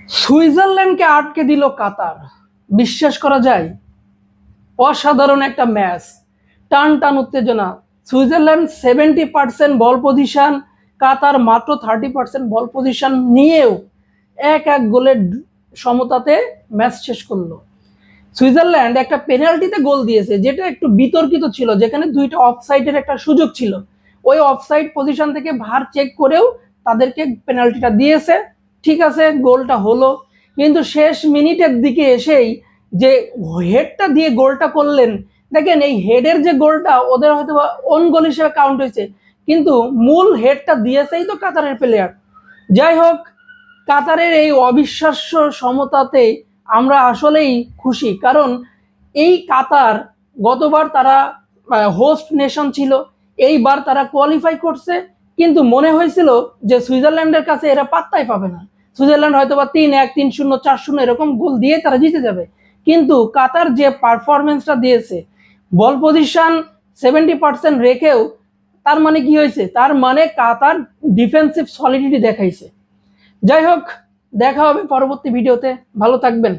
সুইজারল্যান্ডকে আটকে দিল কাতার। বিশ্বাস করা যায়? অসাধারণ একটা ম্যাচ, টান টান উত্তেজনা। সুইজারল্যান্ড 70% বল পজিশন, কাতার মাত্র 30% বল পজিশন নিয়েও এক এক গোলের সমতাতে ম্যাচ শেষ করলো। সুইজারল্যান্ড একটা পেনাল্টিতে গোল দিয়েছে, যেটা একটু বিতর্কিত ছিল, যেখানে দুইটা অফসাইডের একটা সুযোগ ছিল। ওই অফসাইড পজিশন থেকে ভার চেক করেও তাদেরকে পেনাল্টিটা দিয়েছে। ঠিক আছে, গোলটা হলো, কিন্তু শেষ মিনিটের দিকে এসেই যে হেডটা দিয়ে গোলটা করলেন, দেখেন এই হেডের যে গোলটা ওদের হয়তো অন গোল হিসেবে কাউন্ট হয়েছে, কিন্তু মূল হেডটা দিয়েছেই তো কাতারের প্লেয়ার। যাই হোক, কাতারের এই অবিশ্বাস্য সমতাতে আমরা আসলেই খুশি, কারণ এই কাতার গতবার তারা হোস্ট নেশন ছিল, এইবার তারা কোয়ালিফাই করছে, কিন্তু মনে হয়েছিল যে সুইজারল্যান্ডের কাছে এরা পাত্তাই পাবে না। সুইজারল্যান্ড হয়তো বা 3-1, 3-0, 4-0 এরকম গোল দিয়ে তারা জিতে যাবে, কিন্তু কাতার যে পারফরমেন্সটা দিয়েছে, বল পজিশন 70% রেখেও, তার মানে কি হয়েছে? তার মানে কাতার ডিফেন্সিভ সলিডিটি দেখাইছে। যাই হোক, দেখা হবে পরবর্তী ভিডিওতে। ভালো থাকবেন।